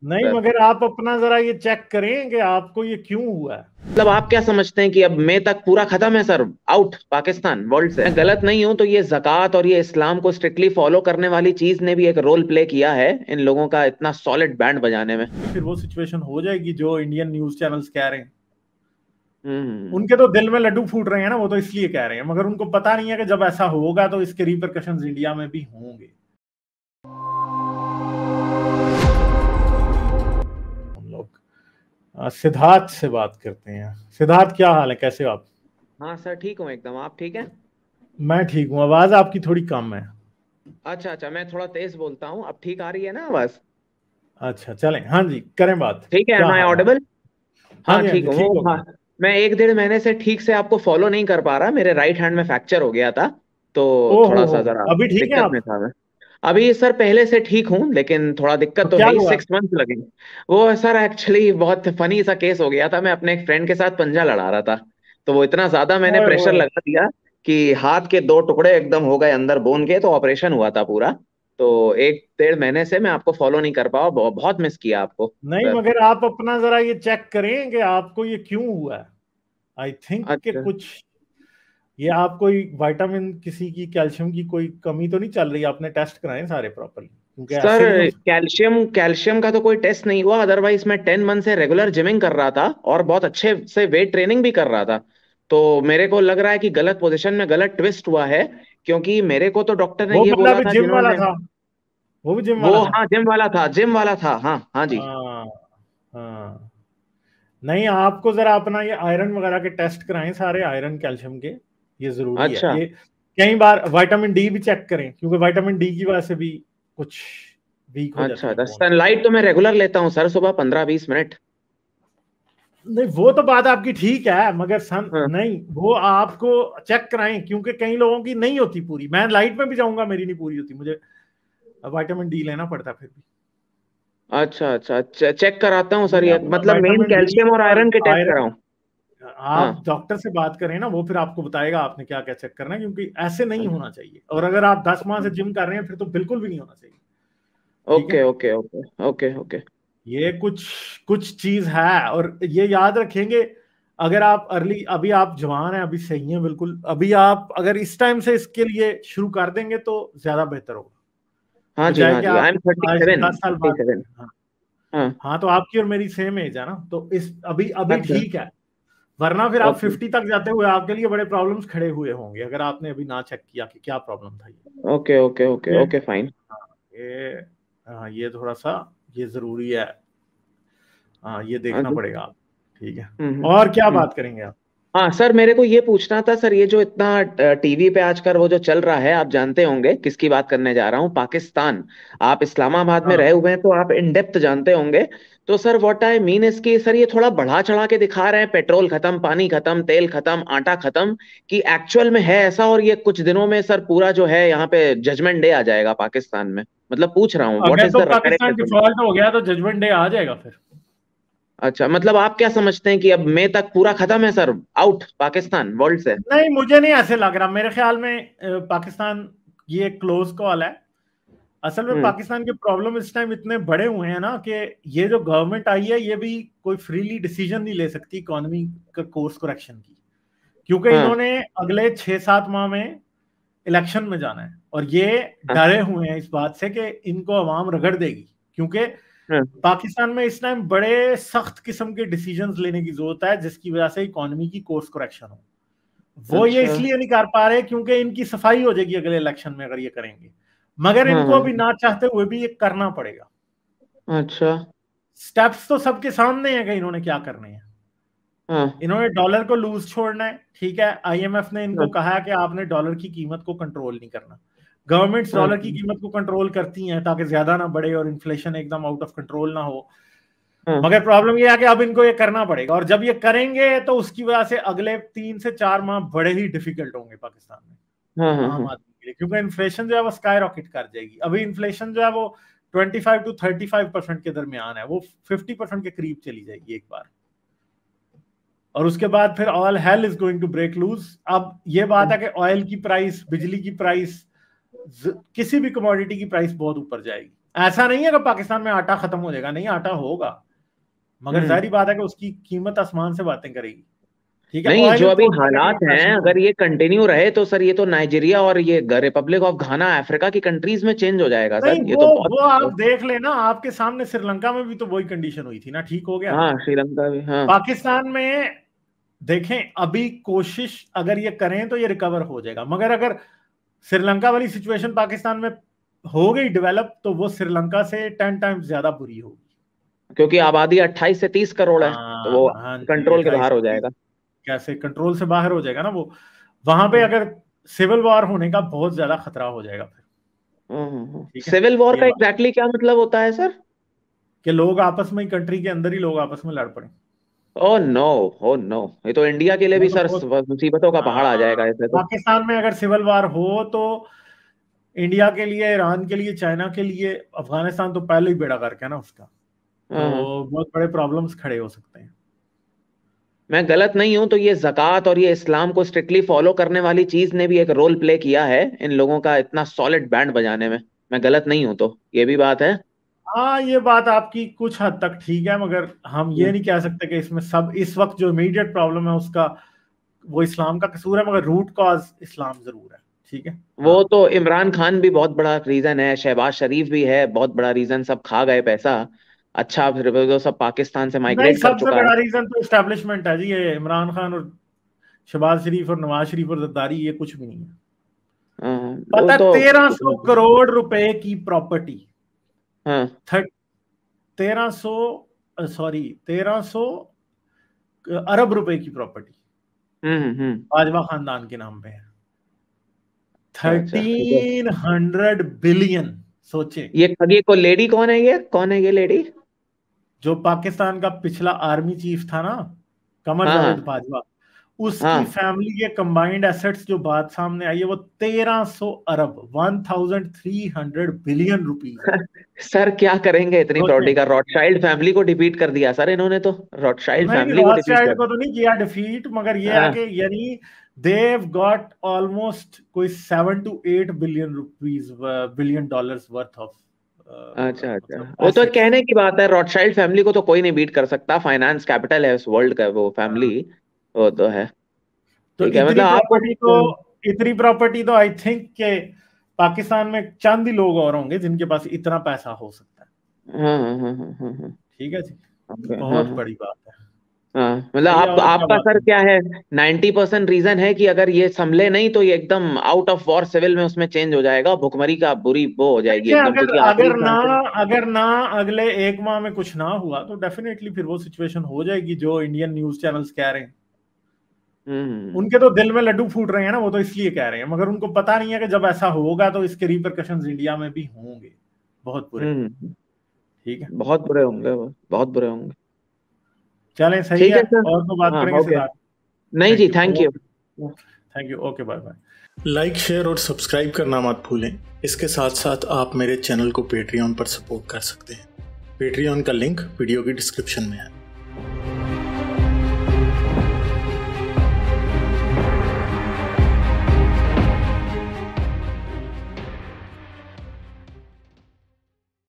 नहीं, मगर आप अपना जरा ये चेक करें कि आपको ये क्यों हुआ है। मतलब आप क्या समझते हैं कि अब मई तक पूरा खत्म है सर, आउट पाकिस्तान वर्ल्ड से? मैं गलत नहीं हूं तो ये ज़कात और ये इस्लाम को स्ट्रिक्टली फॉलो करने वाली चीज ने भी एक रोल प्ले किया है इन लोगों का इतना सॉलिड बैंड बजाने में। फिर वो सिचुएशन हो जाएगी जो इंडियन न्यूज चैनल्स कह रहे हैं। हम्म। उनके तो दिल में लड्डू फूट रहे हैं ना, वो तो इसलिए कह रहे हैं, मगर उनको पता नहीं है कि जब ऐसा होगा तो इसके रिपरकशंस इंडिया में भी होंगे। हम लोग सिद्धार्थ से बात करते हैं। सिद्धार्थ, क्या हाल है, कैसे हो आप? हाँ सर, ठीक हूँ एकदम। आप ठीक है? मैं ठीक हूँ। आवाज आपकी थोड़ी कम है। अच्छा अच्छा, मैं थोड़ा तेज बोलता हूँ। अब ठीक आ रही है ना आवाज? अच्छा, चलें, हाँ जी, करें बात। ठीक है, क्या एम आई हाल है? ऑडिबल? हाँ हाँ जी, हाँ ठीक जी, हूँ ठीक वो। हो हाँ, गया। मैं एक डेढ़ महीने से ठीक से आपको फॉलो नहीं कर पा रहा, मेरे राइट हैंड में फ्रैक्चर हो गया था, तो ओ थोड़ा हो, सा जरा अभी ठीक है दिक्कत आप? में था मैं। अभी सर पहले से ठीक हूँ, लेकिन थोड़ा दिक्कत तो तो क्या है ही, हुआ? 6 मंथ लगे। वो सर एक्चुअली बहुत फनी सा केस हो गया था। मैं अपने एक फ्रेंड के साथ पंजा लड़ा रहा था, तो वो इतना ज्यादा मैंने ओए प्रेशर होए। लगा दिया कि हाथ के 2 टुकड़े एकदम हो गए अंदर बोन के, तो ऑपरेशन हुआ था पूरा। तो एक डेढ़ महीने से मैं आपको फॉलो नहीं कर पाया, बहुत मिस किया आपको नहीं, सर। मगर आप अपना जरा ये चेक करें कि आपको ये क्यों हुआ है। आई थिंक कि अच्छा कुछ ये आप कोई विटामिन किसी की कैल्शियम की कोई कमी तो नहीं चल रही? आपने टेस्ट कराए सारे प्रॉपरली, क्योंकि सर, ऐसे नहीं हो सकता। कैल्शियम कैल्शियम का तो कोई टेस्ट नहीं हुआ, अदरवाइज मैं 10 मंथ से रेगुलर जिमिंग कर रहा था और बहुत अच्छे से वेट ट्रेनिंग भी कर रहा था। तो मेरे को लग रहा है कि गलत पोजीशन में गलत ट्विस्ट हुआ है, क्योंकि मेरे को तो डॉक्टर ने वो ये बंदा बोला भी था जिम वाला जिन्होंने। था? वो भी जिम वो वाला था? हाँ, जिम वाला था, जिम वाला था, हाँ हाँ जी। हाँ, हाँ। नहीं, आपको जरा अपना ये आयरन वगैरह के टेस्ट कराएं सारे, आयरन कैल्शियम के। ये जरूरी है अच्छा ये। कई बार विटामिन डी भी चेक करें, क्योंकि विटामिन डी की वजह से भी कुछ वीक हो अच्छा जाती है अच्छा, बोन। सनलाइट तो मैं रेगुलर लेता हूँ सर, सुबह 15-20 मिनट। नहीं, वो तो बात आपकी ठीक है, मगर सन हाँ। नहीं, वो आपको चेक कराएं, क्योंकि कई लोगों की नहीं होती पूरी। मैं लाइट में भी जाऊंगा, मेरी नहीं पूरी होती, मुझे विटामिन डी लेना पड़ता है फिर भी। अच्छा अच्छा, चेक कराता हूँ सर, ये ये अपना मतलब मेन विटामिन डी कैल्शियम और और आयरन के टेस्ट आयरन, कराऊं? आप हाँ। डॉक्टर से बात करें ना, वो फिर आपको बताएगा आपने क्या क्या चेक करना है, क्योंकि ऐसे नहीं होना चाहिए। और अगर आप 10 माह से जिम कर रहे हैं फिर तो बिल्कुल भी नहीं होना चाहिए। ठीक ओके है। Okay okay okay okay. ये कुछ कुछ चीज है, और ये याद रखेंगे। अगर आप अर्ली, अभी आप जवान हैं, अभी सही हैं बिल्कुल, अभी आप अगर इस टाइम से इसके लिए शुरू कर देंगे तो ज्यादा बेहतर होगा, बजाय हाँ कि जी, आई आप एम थर्टी आज सेवन 10 साल बाद 37। करें। हाँ। हाँ। हाँ, तो आपकी और मेरी सेम एज है ना, तो इस अभी अभी अच्छा। ठीक है। वरना फिर आप ओके 50 तक जाते हुए आपके लिए बड़े प्रॉब्लम्स खड़े हुए होंगे, अगर आपने अभी ना चेक किया कि क्या प्रॉब्लम था ओके ओके ओके ये। Okay fine. हाँ, ये, हाँ, ये थोड़ा सा ये जरूरी है। हाँ, ये हाँ देखना जी। पड़ेगा आप। ठीक है। हम्म और क्या हम्म। बात करेंगे आप? हाँ सर, मेरे को ये पूछना था सर, ये जो इतना टीवी पे आजकल वो जो चल रहा है, आप जानते होंगे किसकी बात करने जा रहा हूँ, पाकिस्तान। आप इस्लामाबाद में हाँ, रहे हुए हैं तो आप इन डेप्थ जानते होंगे। तो सर व्हाट आई मीन इसकी, सर ये थोड़ा बढ़ा चढ़ा के दिखा रहे हैं, पेट्रोल खत्म, पानी खत्म, तेल खत्म, आटा खत्म, कि एक्चुअल में है ऐसा? और ये कुछ दिनों में सर पूरा जो है यहाँ पे जजमेंट डे आ जाएगा पाकिस्तान में? मतलब पूछ रहा हूँ, व्हाट अगर इज तो द पाकिस्तान करेक्ट? डिफॉल्ट हो गया तो जजमेंट डे आ जाएगा फिर। अच्छा, मतलब आप क्या समझते हैं कि अब मई तक पूरा खत्म है सर, आउट पाकिस्तान वर्ल्ड से? नहीं, मुझे नहीं ऐसे लग रहा, मेरे ख्याल में पाकिस्तान, ये क्लोज कॉल है। असल में हम्म। पाकिस्तान के प्रॉब्लम इस टाइम इतने बड़े हुए हैं ना, कि ये जो गवर्नमेंट आई है ये भी कोई फ्रीली डिसीजन नहीं ले सकती इकोनॉमी का कोर्स करेक्शन की, क्योंकि हाँ इन्होंने अगले 6-7 माह में इलेक्शन में जाना है, और ये हाँ डरे हुए हैं इस बात से कि इनको अवाम रगड़ देगी, क्योंकि हाँ। पाकिस्तान में इस टाइम बड़े सख्त किस्म के डिसीजंस लेने की जरूरत है, जिसकी वजह से इकोनॉमी की कोर्स करेक्शन हो। वो ये अच्छा। इसलिए नहीं कर पा रहे क्योंकि इनकी सफाई हो जाएगी अगले इलेक्शन में अगर ये करेंगे, मगर हाँ इनको हाँ। अभी ना चाहते हुए भी ये करना पड़ेगा। अच्छा। स्टेप्स तो सबके सामने है कि इन्होंने क्या करने हैं। हाँ इन्होंने डॉलर को लूज छोड़ना है, ठीक है। आईएमएफ ने इनको हाँ। कहा है कि आपने डॉलर की कीमत को कंट्रोल नहीं करना। गवर्नमेंट्स डॉलर की अच्छा। कीमत को कंट्रोल करती हैं ताकि ज्यादा ना बढ़े और इन्फ्लेशन एकदम आउट ऑफ कंट्रोल ना हो। हाँ मगर प्रॉब्लम यह है कि अब इनको ये करना पड़ेगा, और जब ये करेंगे तो उसकी वजह से अगले 3 से 4 माह बड़े ही डिफिकल्ट होंगे पाकिस्तान में, हाँ हाँ आम हाँ। आदमी के लिए, क्योंकि इन्फ्लेशन जो है वो स्काई रॉकेट कर जाएगी। अभी इन्फ्लेशन जो है वो 25 to 35% के दरमियान है, वो 50% के करीब चली जाएगी एक बार, और उसके बाद फिर all hell is going to break loose. अब ये बात है कि ऑयल की प्राइस, बिजली की प्राइस, किसी भी कमोडिटी की प्राइस बहुत ऊपर जाएगी, ऐसा नहीं है कि पाकिस्तान में आटा खत्म हो जाएगा, नहीं, आटा होगा, मगर जाहिर बात है कि उसकी कीमत आसमान से बातें करेगी। ठीक है, नहीं, ऑयल जो अभी इंपोर्ट करने के लिए हालात पैसे हैं नहीं अगर होंगे। ये कंटिन्यू रहे तो सर ये तो नाइजीरिया और ये रिपब्लिक ऑफ घाना अफ्रीका की कंट्रीज में चेंज हो जाएगा नहीं, सर, ये वो तो बहुत। वो आप देख लेना, आपके सामने श्रीलंका में भी तो वही कंडीशन हुई थी ना, ठीक हो गया। हाँ, श्रीलंका भी, हाँ। पाकिस्तान में देखें, अभी कोशिश अगर ये करें तो ये रिकवर हो जाएगा, मगर अगर श्रीलंका वाली सिचुएशन पाकिस्तान में हो गई डेवलप, तो वो श्रीलंका से 10 टाइम्स ज्यादा बुरी होगी, क्योंकि आबादी 28 से 30 करोड़ है, तो वो हाँ जी, कंट्रोल के 28 बाहर हो जाएगा। कैसे कंट्रोल से बाहर हो जाएगा ना वो, वहां पे अगर सिविल वॉर होने का बहुत ज्यादा खतरा हो जाएगा फिर। ठीक है, सिविल वॉर ये का बात एग्जैक्टली क्या मतलब होता है सर? कि लोग आपस में ही, कंट्री के अंदर ही लोग आपस में लड़ पड़े। ओ नो, ओ नो, ये तो इंडिया के लिए वो भी तो सर बहुत, मुसीबतों का पहाड़ आ हाँ, जाएगा ऐसे तो। पाकिस्तान में अगर सिविल वार हो तो इंडिया के लिए, ईरान के लिए, चाइना के लिए, अफगानिस्तान तो पहले ही बेड़ा गर्क है ना उसका, हाँ, तो बहुत बड़े प्रॉब्लम्स खड़े हो सकते हैं। मैं गलत नहीं हूं तो ये ज़कात और ये इस्लाम को स्ट्रिक्टली फॉलो करने वाली चीज ने भी एक रोल प्ले किया है इन लोगों का इतना सॉलिड बैंड बजाने में। मैं गलत नहीं हूं तो ये भी बात है। हाँ, ये बात आपकी कुछ हद तक ठीक है, मगर हम ये नहीं कह सकते कि इसमें सब, इस वक्त जो इमीडिएट प्रॉब्लम है उसका वो इस्लाम का कसूर है, मगर रूट कॉज इस्लाम जरूर है। ठीक है, वो हाँ। तो इमरान खान भी बहुत बड़ा रीजन है, शहबाज शरीफ भी है बहुत बड़ा रीजन, सब खा गए पैसा। अच्छा, फिर वो तो सब पाकिस्तान से नहीं, माइग्रेट कर सबसे चुका है। बड़ा रीजन तो इस्टेब्लिशमेंट है जी, ये इमरान खान और शहबाज शरीफ और नवाज शरीफ और जरदारी, ये कुछ भी नहीं है। वो पता, तो 1300 करोड़ रुपए की प्रॉपर्टी, हाँ। 1300, सॉरी, 1300 अरब रुपए की प्रॉपर्टी हम्म। बाजवा खानदान के नाम पे है। अच्छा अच्छा, ये तो 1300 बिलियन, सोचे। ये ठगी को लेडी कौन है, ये कौन है ये लेडी? जो पाकिस्तान का पिछला आर्मी चीफ था ना, कमर हाँ जावेद हाँ बाजवा, उसकी हाँ। फैमिली के कंबाइंड एसेट्स जो बात सामने आई है वो 1300 अरब, 1300 बिलियन रुपीज है। सर क्या करेंगे इतनी सोचें, प्रॉपर्टी का? रॉथशाइल्ड फैमिली को डिफीट कर दिया सर इन्होंने तो, रॉथशाइल्ड नहीं, फैमिली को डिफीट रॉथशाइल्ड कर। को तो नहीं किया डिफीट, मगर ये है हाँ, कि यानी देव गॉट ऑलमोस्ट कोई 7 to 8 billion rupees, billion dollars worth of अच्छा अच्छा, मतलब वो तो एसेट्स। कहने की बात है, रॉथशाइल्ड फैमिली को तो कोई नहीं बीट कर सकता, फाइनेंस कैपिटल है उस वर्ल्ड का वो फैमिली। वो तो है। तो ठीक है, मतलब आपको इतनी प्रॉपर्टी तो आई थिंक के पाकिस्तान में चंद ही लोग और होंगे जिनके पास इतना पैसा हो सकता है। हाँ हाँ हाँ हाँ हाँ हाँ। ठीक है जी, ओके, हाँ बहुत हाँ बड़ी बात है। हाँ, मतलब सही है, आप और क्या आपका बात सर है। क्या है? 90% रीजन है कि अगर ये संभले नहीं तो ये एकदम आउट ऑफ वॉर सिविल में उसमें चेंज हो जाएगा, भुखमरी का बुरी वो हो जाएगी देखिए, एकदम, अगर क्योंकि आखिरी अगर ना सांसें। अगर ना अगले एक माह में कुछ ना हुआ तो डेफिनेटली फिर वो सिचुएशन हो जाएगी जो इंडियन न्यूज चैनल्स कह रहे हैं। हम्म उनके तो दिल में लड्डू फूट रहे हैं ना, वो तो इसलिए कह रहे हैं, मगर उनको पता नहीं है कि जब ऐसा होगा तो इसके रिपरकशंस इंडिया में भी होंगे, बहुत बुरे। हम्म। ठीक है, बहुत बुरे होंगे वो, बहुत बुरे होंगे। चलें, सही ठीक है, है सर। और तो बात हाँ, करेंगे ओके। सिद्धार्थ। नहीं thank ji, you, thank you. Okay, thank you, okay, bye bye. Like, share और सब्सक्राइब करना मत भूलें। इसके साथ साथ आप मेरे चैनल को पेट्रियन पर सपोर्ट कर सकते हैं। पेट्रियन का लिंक वीडियो की डिस्क्रिप्शन में है।